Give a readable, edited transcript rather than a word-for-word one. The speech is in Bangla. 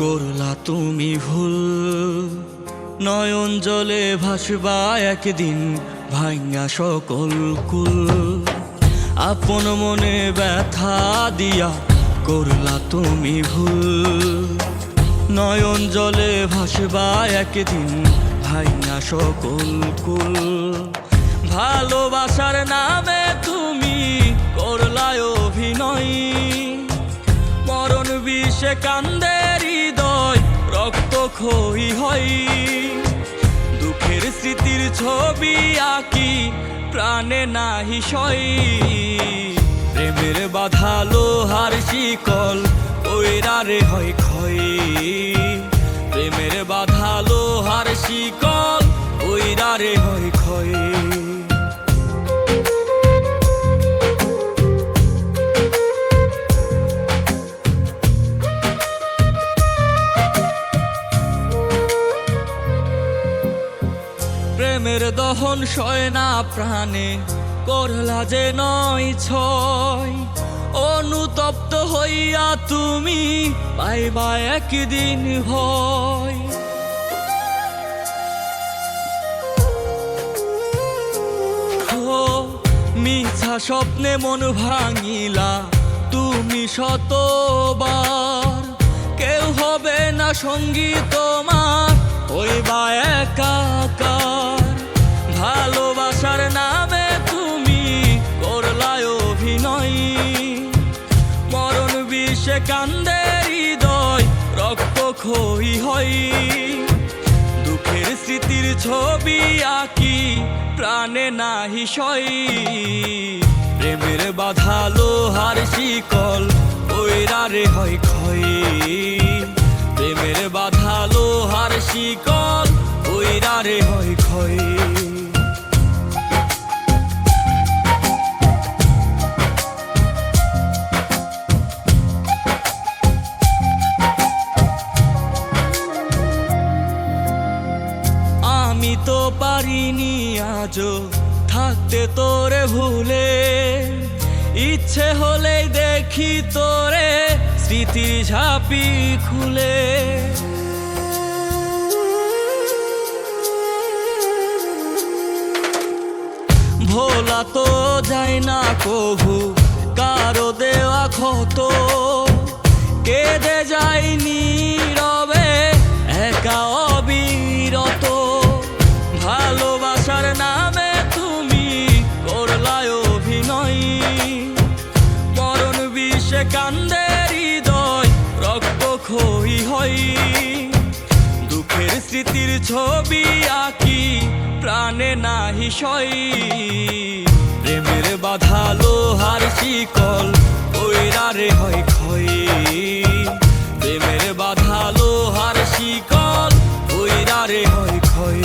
করলা তুমি ভুল, নয়ন জলে ভাসবা একদিন ভাঙা সকল কুল। আপন মনে ব্যথা দিয়া করলা তুমি ভুল, নয়ন জলে ভাসবা একদিন ভাঙা সকল কুল। ভালোবাসার নামে তুমি করলায় অভিনয়, মরণ বিষে কান্দে হৃদয়, রক্ত ক্ষয়ী হয়। দুঃখের স্মৃতির ছবি আঁকি প্রাণে নাহি সই, প্রেমের বাধা লোহার শিকল ওইরা রে হয় ক্ষয়। প্রেমের বাধা লোহার শিকল ওইরা রে হয় ক্ষয়। প্রেমের দহন সয় না প্রাণে, করলা যে নয় ছয়। অনুতপ্ত হইয়া তুমি পাইবা একদিন ভয়। মিথ্যা স্বপ্নে মন ভাঙিলা তুমি শতবার, কেউ হবে না সঙ্গী তোমার, হইবা একাকার। ভালোবাসার নামে তুমি করলায় অভিনয়, মরণ বিষে কান্দে হৃদয়, রক্ত ক্ষয়ী হয়। দুঃখের স্মৃতির ছবি আঁকি প্রাণে নাহি সই, প্রেমের বাধা লোহার শিকল ওইরা রে হয় ক্ষয়। প্রেমের বাধা লোহার শিকল ওইরা রে হয় ক্ষয়। আমি তো পারিনি আজও থাকতে তোরে ভুলে, ইচ্ছে হলেই দেখি তোরে স্মৃতি ঝাঁপি খুলে। ভোলা তো যায় না কভু কারো দেওয়া ক্ষত, কেঁদে যায়নি রবে একা অবিরত। ভালোবাসার নামে তুমি করলায় অভিনয়, মরণ বিষে কান্দে হৃদয়, রক্ত ক্ষয়ী হয়। দুঃখের স্মৃতির ছবি আঁকি প্রাণে নাহি সই, প্রেমের বাধা লোহার শিকল ওইরা রে হয় ক্ষয়। প্রেমের বাধা লোহার শিকল ওইরা রে হয় ক্ষয়।